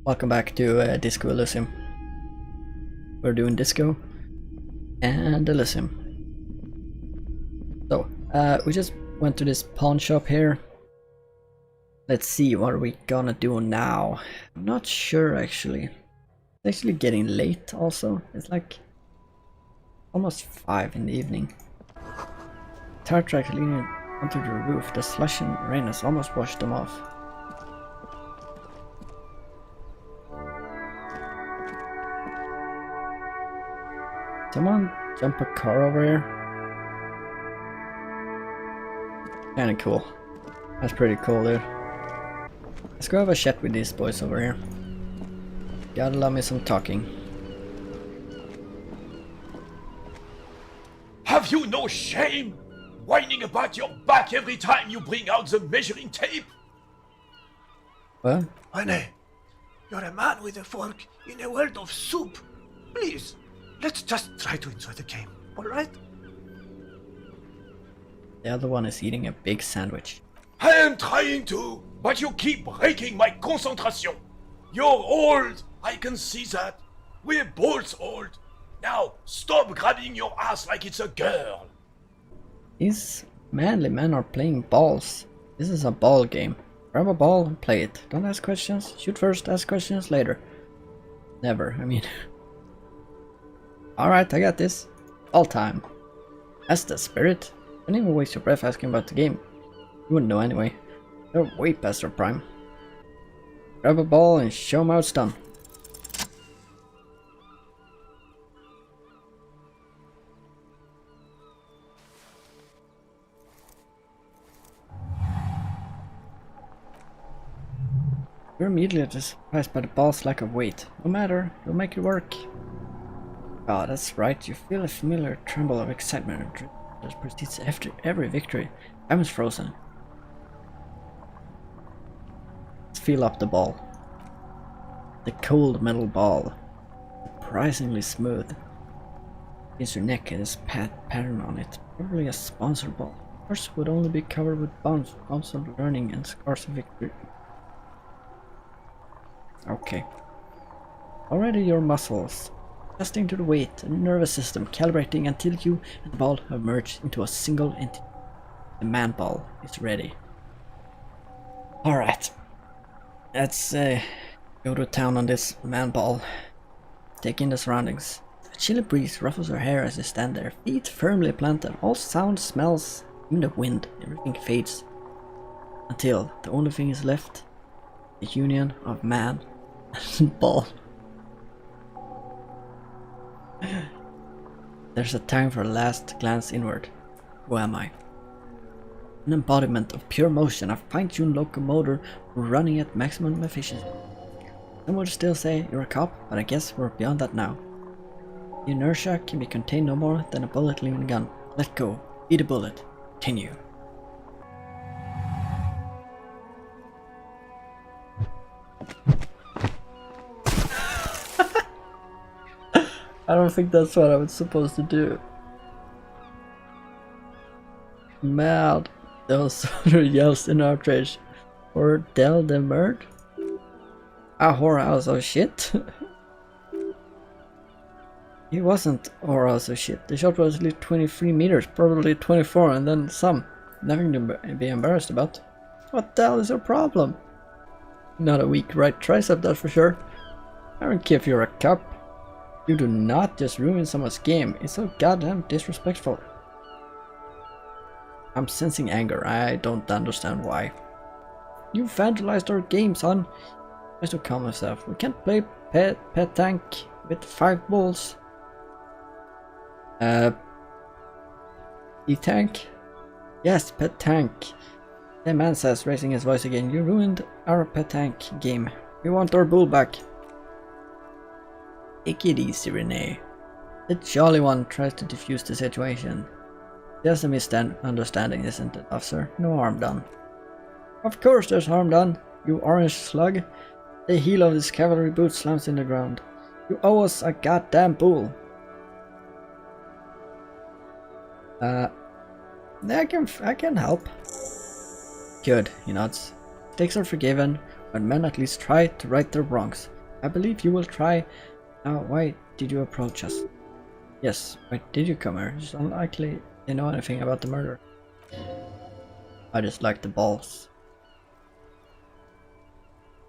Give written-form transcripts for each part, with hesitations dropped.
Welcome back to Disco Elysium. We're doing Disco and Elysium. So, we just went to this pawn shop here. Let's see what are we gonna do now. I'm not sure actually. It's actually getting late also. It's like almost 5 in the evening. Tire tracks leaning onto the roof. The slushing rain has almost washed them off. Someone jump a car over here. Kinda cool. That's pretty cool, dude. Let's go have a chat with these boys over here. Gotta love me some talking. Have you no shame? Whining about your back every time you bring out the measuring tape? What? Honey, you're a man with a fork in a world of soup. Please, let's just try to enjoy the game, alright? The other one is eating a big sandwich. I am trying to, but you keep breaking my concentration. You're old, I can see that. We're both old. Now, stop grabbing your ass like it's a girl. These manly men are playing balls. This is a ball game. Grab a ball and play it. Don't ask questions. Shoot first, ask questions later. Never, I mean. Alright, I got this. All time. That's the spirit. Don't even waste your breath asking about the game. You wouldn't know anyway. They're way past their prime. Grab a ball and show 'em how it's done. You're immediately surprised by the ball's lack of weight. No matter, you'll make it work. Ah, that's right. You feel a familiar tremble of excitement that precedes after every victory. Time is frozen. Let's feel up the ball. The cold metal ball. Surprisingly smooth. Against your neck, it has pattern on it. Probably a sponsored ball. Yours would only be covered with bumps of learning and scars of victory. Okay. Already your muscles, adjusting to the weight and nervous system, calibrating until you and the ball have merged into a single entity. The man ball is ready. Alright. Let's go to town on this man ball. Take in the surroundings. A chilly breeze ruffles her hair as you stand there, feet firmly planted. All sound, smells, even the wind, everything fades. Until the only thing is left, the union of man and ball. There's a time for a last glance inward. Who am I? An embodiment of pure motion, a fine-tuned locomotor running at maximum efficiency. Some would still say you're a cop, but I guess we're beyond that now. The inertia can be contained no more than a bullet leaving a gun. Let go. Be the bullet. Continue. I don't think that's what I was supposed to do. Mad. Those other yells in outrage. Or Del the Murd? A whorehouse of shit? He wasn't a whorehouse of shit. The shot was at least 23 meters, probably 24 and then some. Nothing to be embarrassed about. What the hell is your problem? Not a weak right tricep, that's for sure. I don't care if you're a cop. You do not just ruin someone's game. It's so goddamn disrespectful. I'm sensing anger. I don't understand why. You vandalized our game, son. I have to calm myself. We can't play pet tank with 5 balls. E-tank? Yes, pet tank. The man says, raising his voice again. You ruined our pet tank game. We want our bull back. Take it easy, Renee. The jolly one tries to defuse the situation. Just a misunderstanding, isn't it, officer? No harm done. Of course there's harm done, you orange slug. The heel of this cavalry boot slams in the ground. You owe us a goddamn bull. I can help. Good, he nods. Mistakes are forgiven. when men at least try to right their wrongs. I believe you will try. Now, why did you approach us? Yes, why did you come here? It's unlikely they know anything about the murder. I just like the balls.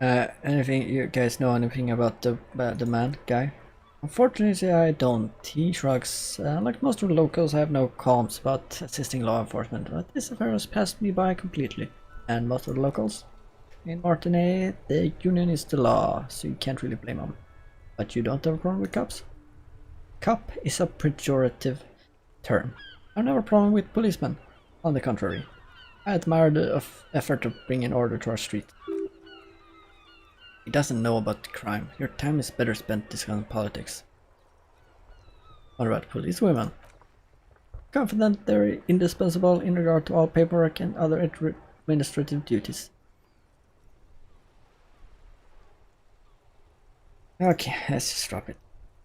Anything you guys know anything about the man guy? Unfortunately, I don't. He shrugs. Like most of the locals, I have no qualms about assisting law enforcement, but this affair has passed me by completely. And most of the locals? In Martinique, the union is the law, so you can't really blame them. But you don't have a problem with cops? Cop is a pejorative term. I have never problem with policemen. On the contrary, I admire the effort to bring in order to our street. He doesn't know about the crime. Your time is better spent discussing politics. What about police women? Confident they're indispensable in regard to all paperwork and other administrative duties. Okay, let's just drop it.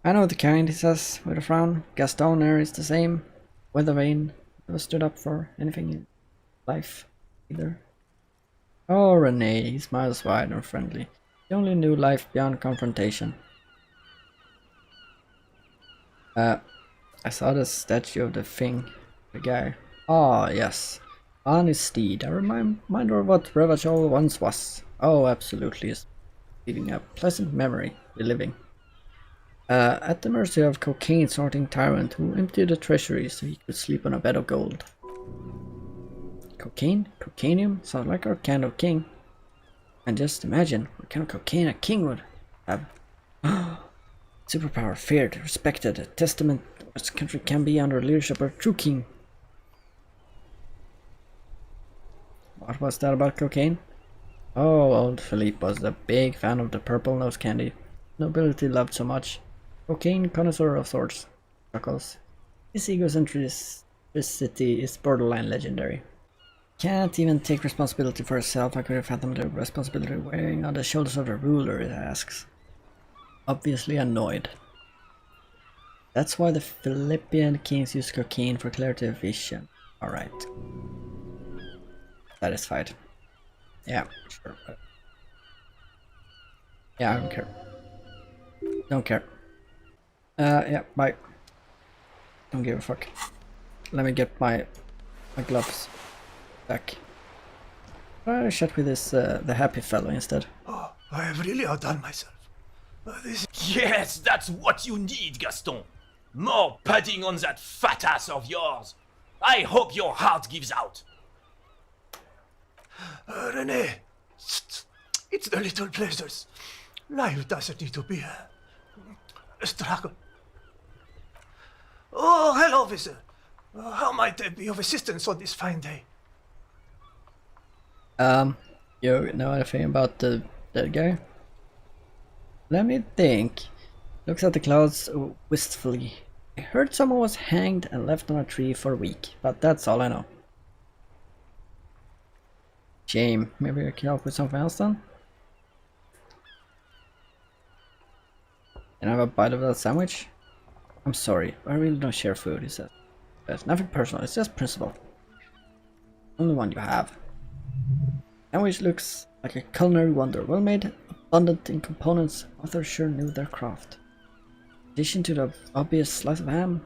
I know the kind, he says, with a frown. Gaston there is the same. Weather vane. Never stood up for anything in life, either. Oh, Renee, he smiles wide and friendly. He only knew life beyond confrontation. I saw the statue of the thing. The guy. Ah, yes. On his steed. A reminder of what Revachol once was. Oh, absolutely. Is leaving a pleasant memory. Reliving. At the mercy of cocaine snorting tyrant who emptied the treasury so he could sleep on a bed of gold. Cocaine? Cocainium? Sounds like our kind of king. And just imagine what kind of cocaine a king would have. Superpower, feared, respected, a testament to what this country can be under leadership of a true king. What was that about cocaine? Oh, old Philippe was a big fan of the purple nose candy. Nobility loved so much. Cocaine connoisseur of sorts. Chuckles. His egocentricity is borderline legendary. Can't even take responsibility for herself. I could have fathomed the responsibility wearing on the shoulders of the ruler, it asks. Obviously annoyed. That's why the Philippian kings use cocaine for clarity of vision. Alright. Satisfied. Yeah, sure. Yeah, I don't care. Don't care. Yeah, bye. Don't give a fuck. Let me get my gloves back. Try to chat with this the happy fellow instead. Oh, I have really outdone myself. This Yes, that's what you need, Gaston. More padding on that fat ass of yours. I hope your heart gives out. Renee, it's the little pleasures. Life doesn't need to be a struggle. Oh, hello, officer. How might I be of assistance on this fine day? You know anything about that guy? Let me think. Looks at the clouds wistfully. I heard someone was hanged and left on a tree for a week, but that's all I know. Shame. Maybe I can help with something else then? Can I have a bite of that sandwich? I'm sorry, but I really don't share food, he says. There's nothing personal, it's just principle. Only one you have. Sandwich looks like a culinary wonder, well made, abundant in components, authors sure knew their craft. In addition to the obvious slice of ham,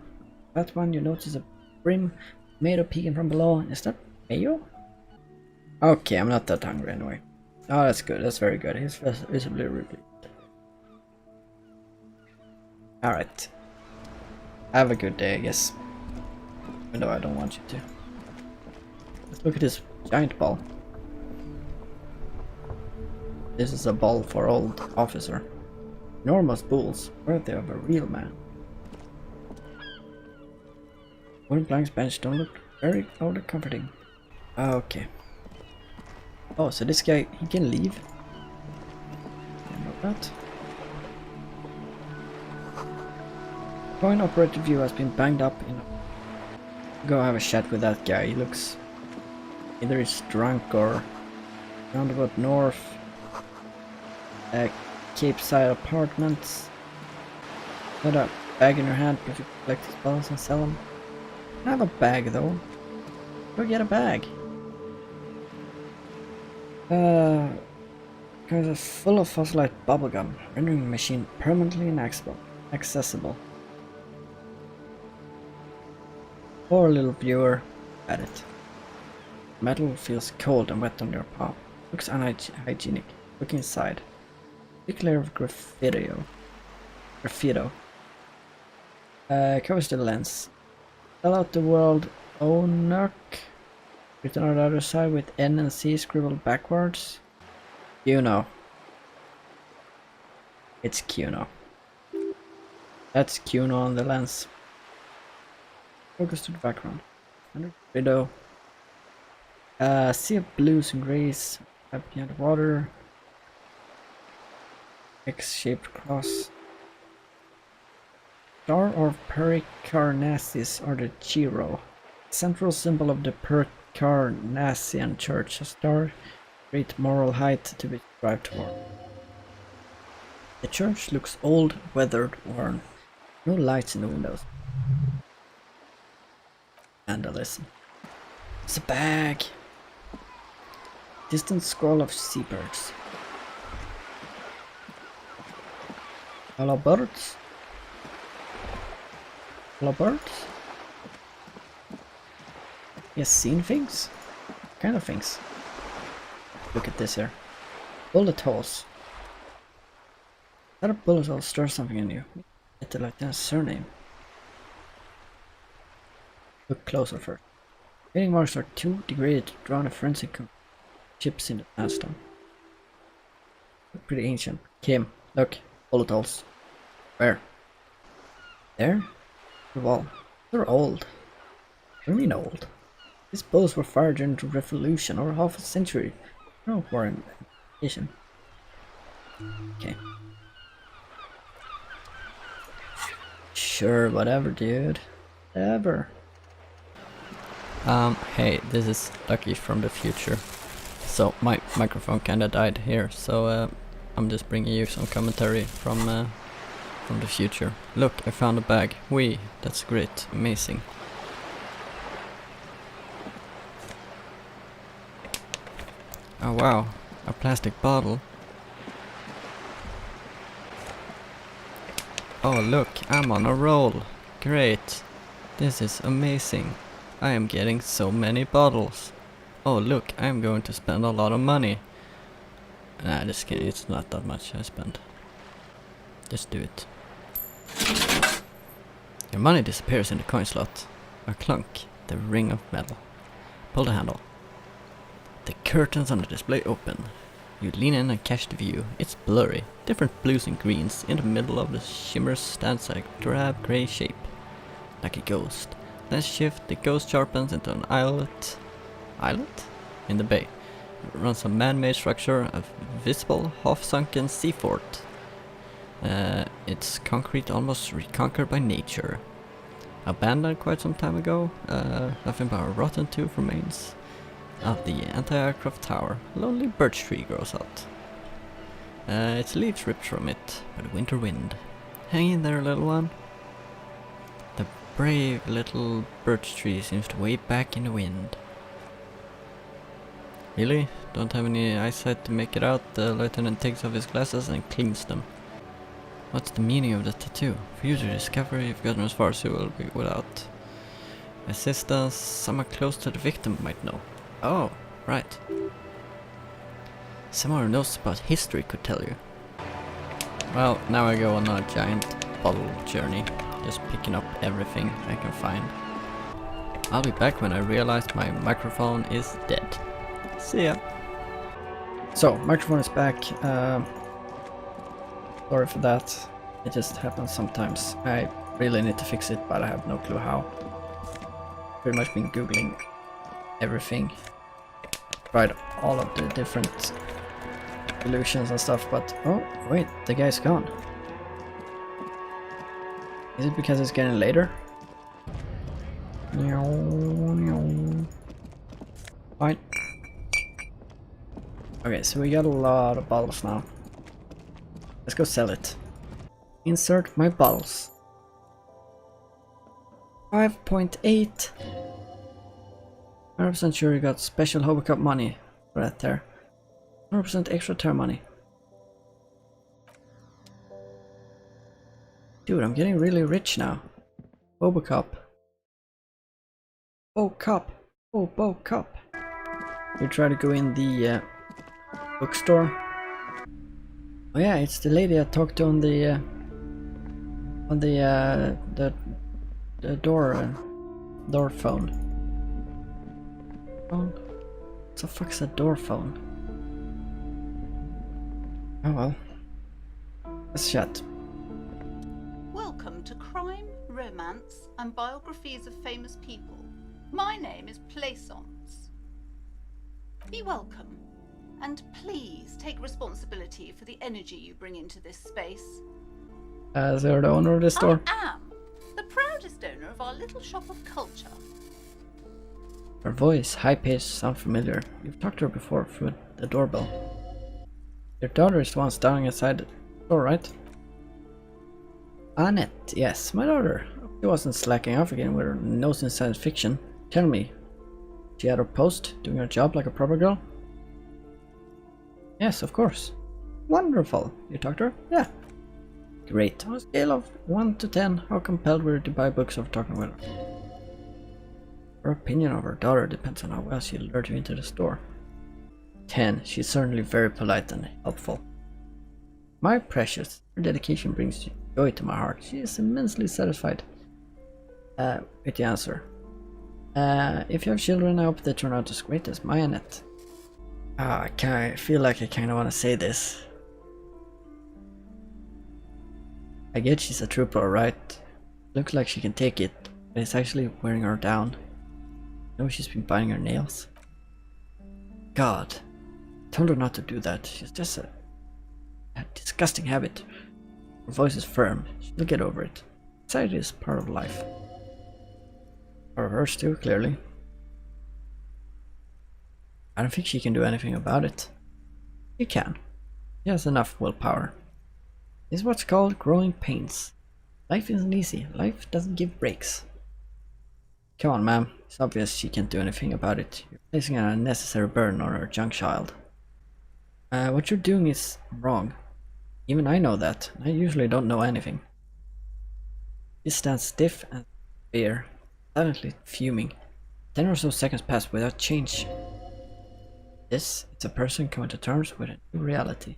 that one you notice a brim tomato peeking from below. Is that mayo? Okay, I'm not that hungry anyway. Oh, that's good, that's very good. He's visibly relieved. Alright. Have a good day, I guess. Even though I don't want you to. Let's look at this giant ball. This is a ball for old officer. Enormous bulls, worthy of a real man. Wooden planks bench don't look very overly comforting. Okay. Oh, so this guy, he can leave? I know that. Coin operator view has been banged up in. Go have a chat with that guy. He looks either he's drunk or roundabout north. Cape Side apartments. Got a bag in your hand if you collect his balls and sell them. I have a bag though. Go get a bag. Because it's full of fossilized bubblegum, rendering the machine permanently inaccessible. Poor little viewer at it. Metal feels cold and wet on your palm. Looks unhygienic. Look inside. Big layer of graffito. Covers the lens. Spell out the word Onuk. Written on the other side with N and C scribbled backwards. Cuno. It's Cuno. That's Cuno on the lens. Focus to the background. Under window. Sea of blues and grays. Behind water. X-shaped cross. Star of Pericarnassus, or the Giro. Central symbol of the Pericarnassian Church. A star, great moral height to be strived toward. The church looks old, weathered, worn. No lights in the windows. Vandalism. It's a bag. Distant scroll of seabirds. Hello, birds. Hello, birds. You seen things? What kind of things? Look at this here. Bullet holes. That a bullet hole stirs something in you. It's like a surname. Look closer first. Fading marks are too degraded to draw on a forensic chips in the sandstone. Look pretty ancient. Kim, look. Bullet holes. Where? There? The wall. They're old. What do you mean old? These bullets were fired during the revolution or half a century. No foreign indication. Okay. Sure, whatever, dude. Whatever. Hey, this is Lucky from the future. So my microphone kinda died here, so I'm just bringing you some commentary from the future. Look, I found a bag. Whee, that's great, amazing. Oh wow, a plastic bottle. Oh look, I'm on a roll. Great. This is amazing. I am getting so many bottles. Oh look, I'm going to spend a lot of money. Nah, just kidding, it's not that much I spend. Just do it. Your money disappears in the coin slot. A clunk, the ring of metal. Pull the handle. The curtains on the display open. You lean in and catch the view. It's blurry. Different blues and greens. In the middle of the shimmer stands a drab grey shape. Like a ghost. Then shift, the ghost sharpens into an islet. Islet? In the bay. It runs a man-made structure, a visible, half-sunken sea fort. It's concrete almost reconquered by nature. Abandoned quite some time ago. Nothing but a rotten tooth remains of the anti-aircraft tower. A lonely birch tree grows out. Its leaves ripped from it by the winter wind. Hang in there, little one. The brave little birch tree seems to wave back in the wind. Really? Don't have any eyesight to make it out? The lieutenant takes off his glasses and cleans them. What's the meaning of the tattoo? For you to discover, you've gotten as far as you will be without assistance. Someone close to the victim might know. Oh, right. Someone who knows about history could tell you. Well, now I go on a giant bottle journey, just picking up everything I can find. I'll be back when I realize my microphone is dead. See ya. So, microphone is back. Sorry for that. It just happens sometimes. I really need to fix it, but I have no clue how. Pretty much been googling everything. Tried all of the different solutions and stuff, but oh wait, the guy's gone. Is it because it's getting later? Fine. Okay, so we got a lot of bottles now. Let's go sell it. Insert my bottles. 5.8. 100% sure you got special Hobby Cup money for that there. 100% extra term money. Dude, I'm getting really rich now. Bobocop. Bocop. Oh, Bocop. You try to go in the bookstore. Oh yeah, it's the lady I talked to on the door phone. Phone? What the fuck is a door phone? Oh well. Let's chat. Welcome to Crime, Romance, and Biographies of Famous People. My name is Plaisance. Be welcome, and please take responsibility for the energy you bring into this space. Is there the owner of this store? I am the proudest owner of our little shop of culture. Her voice, high-pitched, sound familiar. You've talked to her before through the doorbell. Your daughter is the one standing outside the door, right? Annette, yes, my daughter. She wasn't slacking off again with her nose in science fiction. Tell me, she had her post, doing her job like a proper girl? Yes, of course. Wonderful. You talked to her? Yeah. Great. On a scale of 1 to 10, how compelled were you to buy books after talking with her? Her opinion of her daughter depends on how well she lured you into the store. 10. She's certainly very polite and helpful. My precious, her dedication brings joy to my heart. She is immensely satisfied with the answer. If you have children, I hope they turn out as great as my Annette. I feel like I kind of want to say this. I get she's a trooper, alright. Looks like she can take it, but it's actually wearing her down. I know she's been biting her nails. God, I told her not to do that. She's just a disgusting habit. Her voice is firm. She'll get over it. Anxiety is part of life. Part of hers too, clearly. I don't think she can do anything about it. She can. She has enough willpower. It's what's called growing pains. Life isn't easy. Life doesn't give breaks. Come on, ma'am. It's obvious she can't do anything about it. You're placing an unnecessary burden on her young child. What you're doing is wrong. Even I know that. I usually don't know anything. She stands stiff and bare, silently fuming. 10 or so seconds pass without change. This is a person coming to terms with a new reality.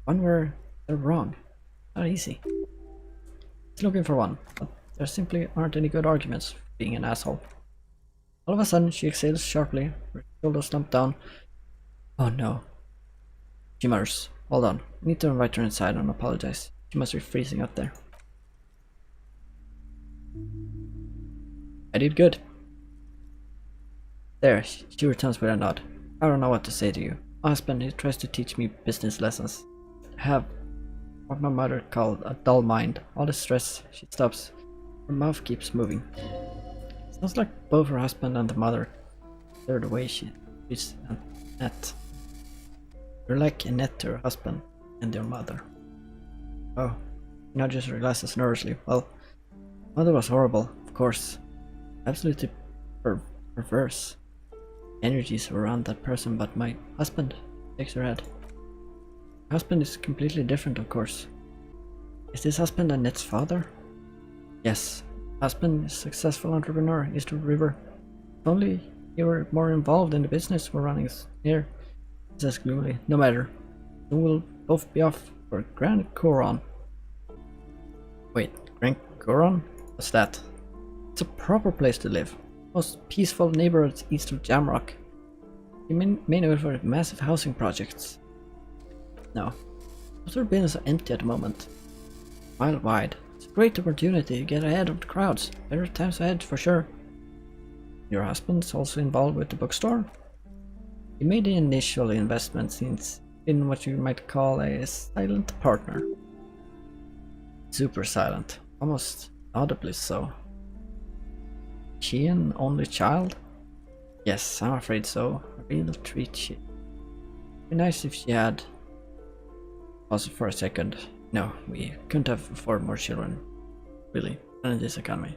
One where they're wrong. Not easy. He's looking for one, but there simply aren't any good arguments for being an asshole. All of a sudden, she exhales sharply, her shoulders slump down. Oh no. She mutters, hold on, I need to invite her inside and apologize. She must be freezing up there. I did good. There, she returns with a nod. I don't know what to say to you. My husband, he tries to teach me business lessons. I have what my mother called a dull mind. All the stress, she stops. Her mouth keeps moving. Sounds like both her husband and the mother. They're the way she treats Annette. You're like Annette to her husband and your mother. Oh, she nudges her glasses nervously. Well, mother was horrible, of course. Absolutely perverse. Energies around that person, but my husband takes her head. My husband is completely different, of course. Is this husband Annette's father? Yes. Husband is a successful entrepreneur, East River. If only you were more involved in the business we're running here, he says gloomily. No matter. Then we'll both be off for Grand Coron. Wait, Grand Coron? What's that? It's a proper place to live. Most peaceful neighborhoods east of Jamrock. You may know it for massive housing projects. No. Most of the buildings are empty at the moment. Mile wide. It's a great opportunity to get ahead of the crowds. Better times ahead for sure. Your husband's also involved with the bookstore? He made the initial investment since in what you might call a silent partner. Super silent. Almost audibly so. She an only child? Yes, I'm afraid so. A real treat she. Be nice if she had. Pause for a second. No, we couldn't have afforded more children. Really, not in this economy.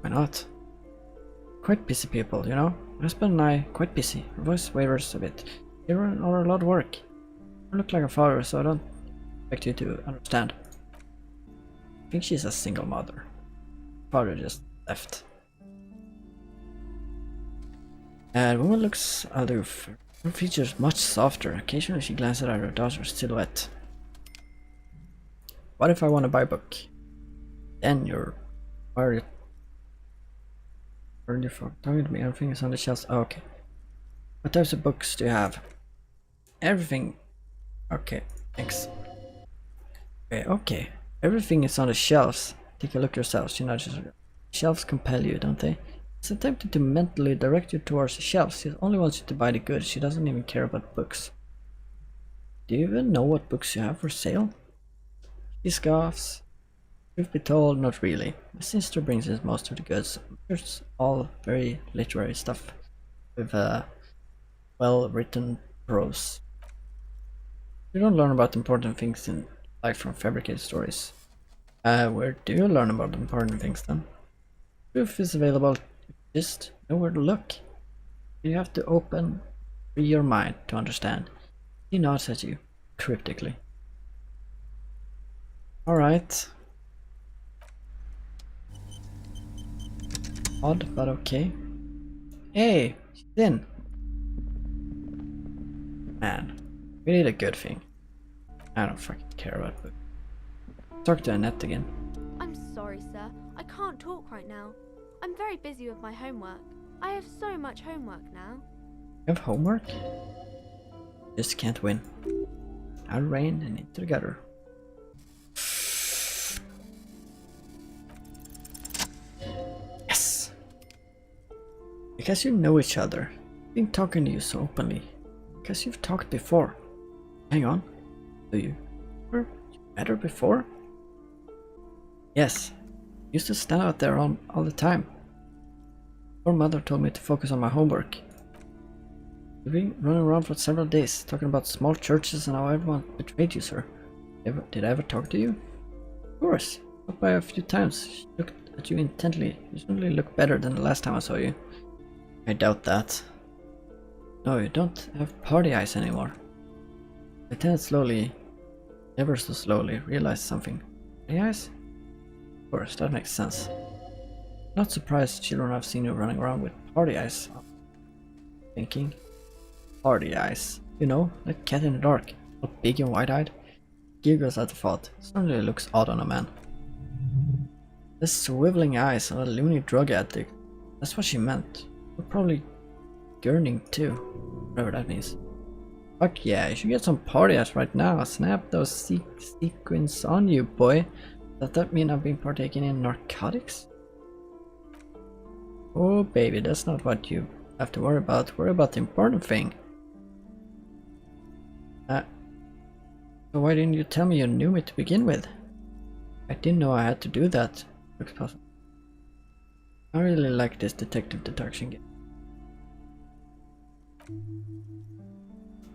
Why not? Quite busy people, you know? My husband and I, quite busy. Her voice wavers a bit. Children are a lot of work. I look like a father, so I don't expect you to understand. I think she's a single mother. Father just left. And woman looks aloof. Her features much softer. Occasionally she glances at her daughter's silhouette. What if I want to buy a book? Then you're... Why are you... talking to me? Everything is on the shelves. Oh, okay. What types of books do you have? Everything... Okay, thanks. Okay. Everything is on the shelves. Take a look yourselves. You know, just... Shelves compel you, don't they? She's attempting to mentally direct you towards the shelves. She only wants you to buy the goods. She doesn't even care about books. Do you even know what books you have for sale? She scoffs. Truth be told, not really. My sister brings us most of the goods. It's all very literary stuff with well-written prose. You don't learn about important things in life from fabricated stories. Where do you learn about important things then? Truth is available. Just know where to look. You have to free your mind to understand. He nods at you cryptically. Alright. Odd, but okay. Hey, she's in. Man, we need a good thing. I don't fucking care about books. Talk to Annette again. I'm sorry, sir. I can't talk right now. I'm very busy with my homework. I have so much homework now. You have homework? Just can't win. Out of rain and into the gutter. Yes! Because you know each other. I've been talking to you so openly. Because you've talked before. Hang on. Do you? You met her before? Yes. Used to stand out there all the time. Your mother told me to focus on my homework. We've been running around for several days, talking about small churches and how everyone betrayed you, sir. Did I ever talk to you? Of course. Stopped by a few times. She looked at you intently. You certainly look better than the last time I saw you. I doubt that. No, you don't have party eyes anymore. Lieutenant slowly, ever so slowly, realized something. Party eyes? Of course, that makes sense. Not surprised children have seen you running around with party eyes. Thinking. Party eyes. You know, like cat in the dark. All big and wide-eyed. Giggles at the thought. Certainly looks odd on a man. The swiveling eyes of a loony drug addict. That's what she meant. You're probably gurning too. Whatever that means. Fuck yeah, you should get some party eyes right now. Snap those sequins on you, boy. Does that mean I've been partaking in narcotics? Oh baby, that's not what you have to worry about. Worry about the important thing. So why didn't you tell me you knew me to begin with? I didn't know I had to do that. Looks possible. I really like this detective deduction game.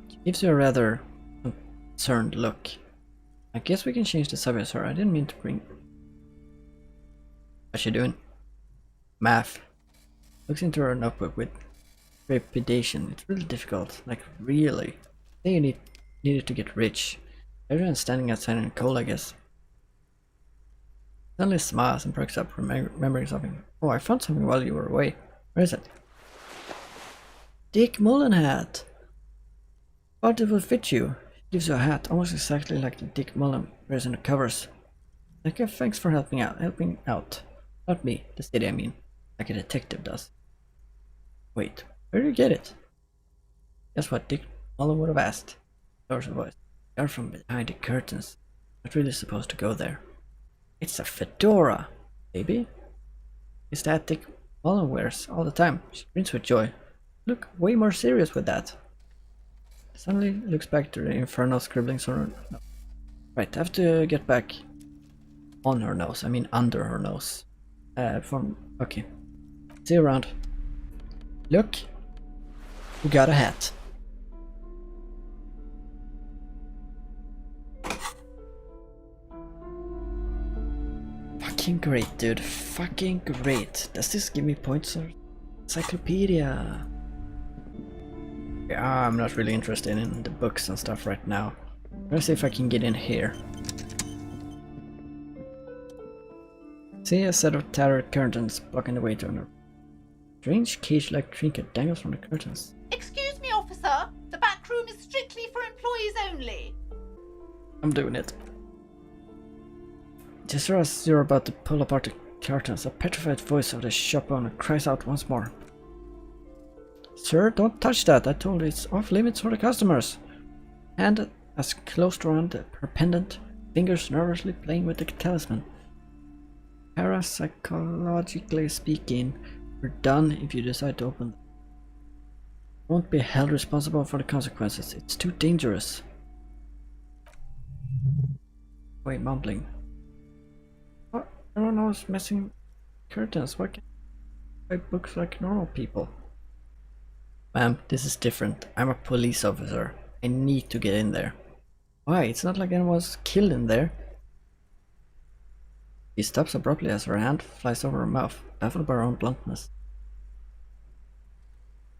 It gives you a rather concerned look. I guess we can change the subject, sir. I didn't mean to bring... What's she doing? Math. Looks into her notebook with trepidation. It's really difficult. Like, really. Say you needed to get rich. Everyone's standing outside in the cold, I guess. Suddenly smiles and perks up, remembering something. Oh, I found something while you were away. Where is it? Dick Mullen hat! Thought it would fit you. She gives you a hat, almost exactly like the Dick Mullen wears in the covers. Like a thanks for helping out. Not me, the city I mean. Like a detective does. Wait, where did you get it? Guess what Dick Mullen would have asked. Lowers her voice. You're from behind the curtains. Not really supposed to go there. It's a fedora, baby. Is that Dick Mullen wears all the time? She grins with joy. Look way more serious with that. Suddenly looks back to the infernal scribblings on her nose. Right, I have to get back on her nose. I mean under her nose. Okay. See you around. Look, we got a hat. Fucking great, dude. Fucking great. Does this give me points or encyclopedia? Yeah, I'm not really interested in the books and stuff right now. Let's see if I can get in here. See a set of tattered curtains blocking the way to a strange cage-like trinket dangles from the curtains. Excuse me, officer. The back room is strictly for employees only. I'm doing it. Just as you're about to pull apart the curtains, a petrified voice of the shop owner cries out once more. Sir, don't touch that. I told you it's off limits for the customers. Hand as closed around her pendant, fingers nervously playing with the talisman. Parapsychologically speaking, we're done if you decide to open them. Won't be held responsible for the consequences. It's too dangerous. Wait, mumbling. What? Everyone knows messing curtains. Why can't I buy books like normal people? Ma'am, this is different. I'm a police officer. I need to get in there. Why? It's not like anyone was killed in there. She stops abruptly as her hand flies over her mouth, baffled by her own bluntness.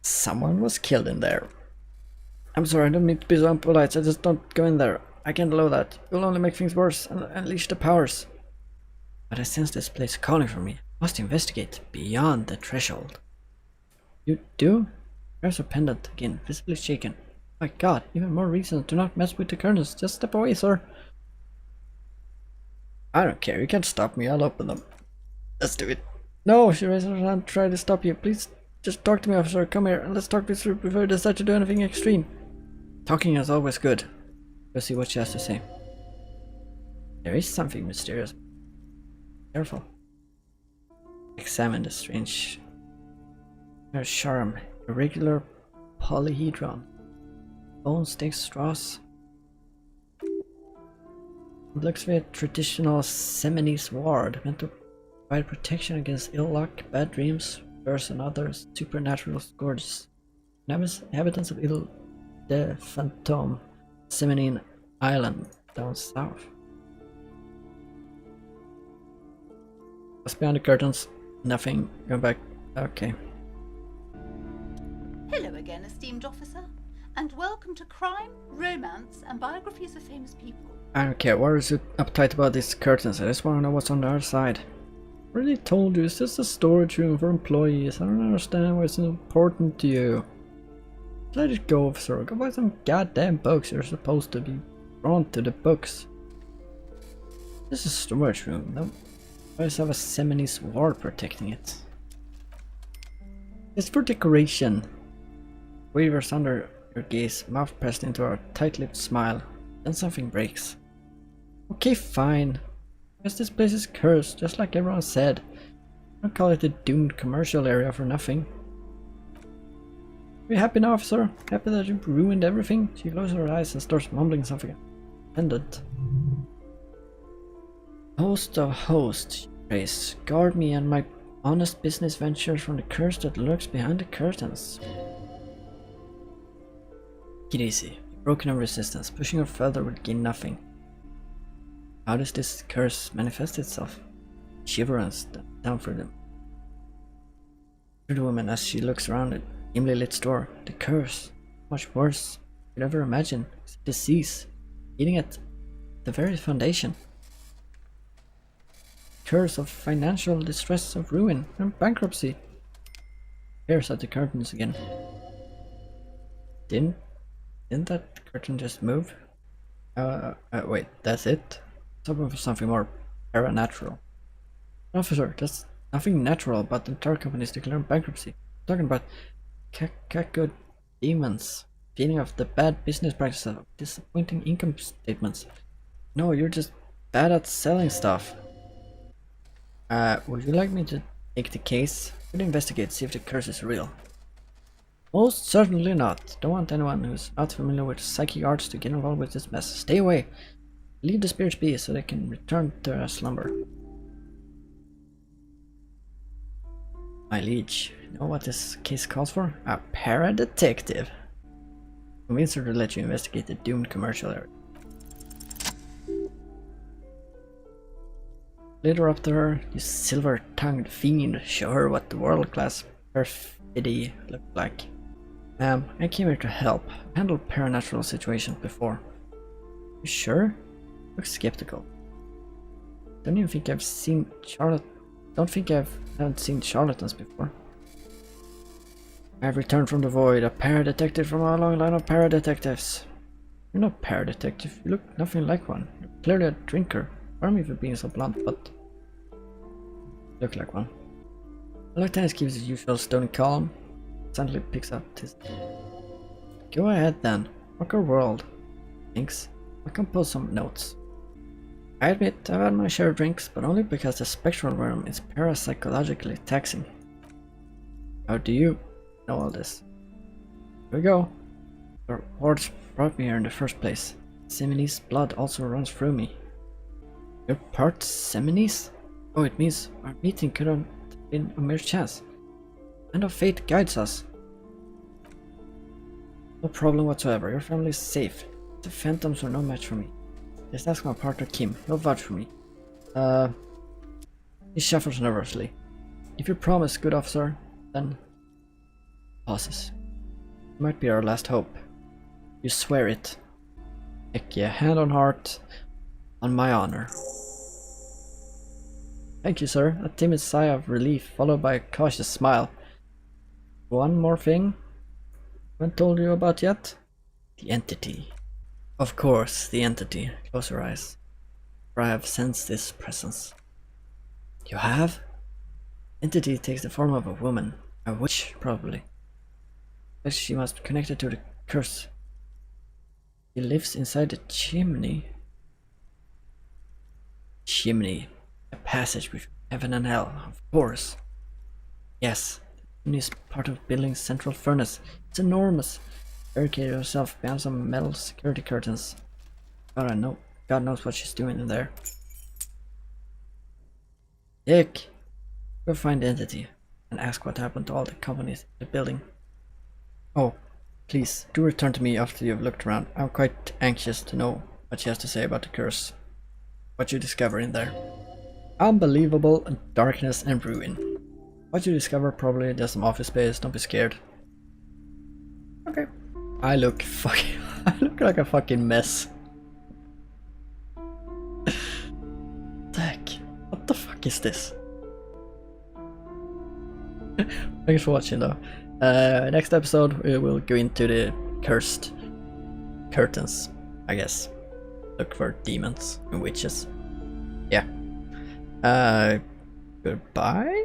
Someone was killed in there. I'm sorry, I don't mean to be so impolite. I just don't go in there. I can't allow that. It will only make things worse and unleash the powers. But I sense this place calling for me. I must investigate beyond the threshold. You do? There's her pendant again, visibly shaken. My god, even more reason to not mess with the curtains. Just step away, sir. I don't care, you can't stop me, I'll open them. Let's do it. No, she raises her hand to try to stop you. Please, just talk to me, officer. Come here, and let's talk this through before you decide to do anything extreme. Talking is always good. Let's see what she has to say. There is something mysterious. Careful. Examine the strange charm. Irregular polyhedron. Bone sticks, straws. It looks like a traditional Seminese ward meant to provide protection against ill luck, bad dreams, curse, and other supernatural scourges. Inhabitants of Ile de Fantôme, Seminine Island, down south. What's behind the curtains? Nothing. Going back. Okay. Hello again, esteemed officer, and welcome to Crime, Romance, and Biographies of Famous People. I don't care. What is it uptight about these curtains? I just want to know what's on the other side. I already told you, it's just a storage room for employees. I don't understand why it's important to you. Let it go, officer. Go buy some goddamn books. You're supposed to be drawn to the books. This is a storage room. No, why does it have a Seminese ward protecting it? It's for decoration. Wavers under your gaze, mouth pressed into a tight-lipped smile. Then something breaks. Okay, fine. I guess this place is cursed, just like everyone said. Don't call it a doomed commercial area for nothing. Are you happy now, officer? Happy that you've ruined everything? She closes her eyes and starts mumbling something. Pendant. Host of hosts, she prays. Guard me and my honest business ventures from the curse that lurks behind the curtains. Get easy. Broken of resistance. Pushing her further would gain nothing. How does this curse manifest itself? Shiver runs down through them. Through the woman as she looks around the dimly lit store. The curse, much worse you'd ever imagine, is a disease, eating at the very foundation. Curse of financial distress, of ruin and bankruptcy. Stares at the curtains again. Didn't that curtain just move? Wait, that's it? Hoping for something more paranatural. Officer, that's nothing natural about the entire company's declaring bankruptcy. I'm talking about Kako demons, feeding off the bad business practices of disappointing income statements. No, you're just bad at selling stuff. Would you like me to take the case? We'll investigate, see if the curse is real. Most certainly not. Don't want anyone who's not familiar with psychic arts to get involved with this mess. Stay away. Leave the spirits be so they can return to their slumber. My liege, you know what this case calls for? A para-detective. Convince her to let you investigate the doomed commercial area. Lead her up to her, you silver-tongued fiend. Show her what the world-class perfidy looked like. Ma'am, I came here to help. I've handled paranatural situations before. You sure? Look skeptical. Don't even think I've seen Charlotte. Haven't seen charlatans before. I've returned from the void, a paradetective from a long line of paradetectives. You're not a paradetective, you look nothing like one. You're clearly a drinker. Pardon me for being so blunt, but you look like one. The lieutenant keeps his usual stony calm. Suddenly picks up his... Go ahead then. Rock our world. Thanks. I'll compose some notes. I admit I've had my share of drinks, but only because the spectral realm is parapsychologically taxing. How do you know all this? Here we go. Your hordes brought me here in the first place. Semini's blood also runs through me. You're part Semini's? Oh, it means our meeting couldn't have been a mere chance. Hand of fate guides us. No problem whatsoever, your family is safe. The phantoms were no match for me. Just ask my partner Kim, he'll vouch for me. He shuffles nervously. If you promise, good officer, then... Pauses. You might be our last hope. You swear it. Heck yeah, hand on heart, on my honor. Thank you, sir. A timid sigh of relief, followed by a cautious smile. One more thing I haven't told you about yet? The entity. Of course, the entity. Close your eyes. For I have sensed this presence. You have? Entity takes the form of a woman. A witch, probably. Guess she must be connected to the curse. She lives inside the chimney. Chimney. A passage between heaven and hell, of course. Yes, the chimney is part of the building's central furnace. It's enormous. Barricaded herself behind some metal security curtains. God knows what she's doing in there. Dick, go find the entity and ask what happened to all the companies in the building. Oh, please, do return to me after you've looked around. I'm quite anxious to know what she has to say about the curse. What you discover in there. Unbelievable darkness and ruin. What you discover, probably there's some office space, don't be scared. Okay. I look like a fucking mess. Heck, what the fuck is this? Thanks for watching though. Next episode we will go into the cursed curtains, I guess. Look for demons and witches. Yeah. Goodbye?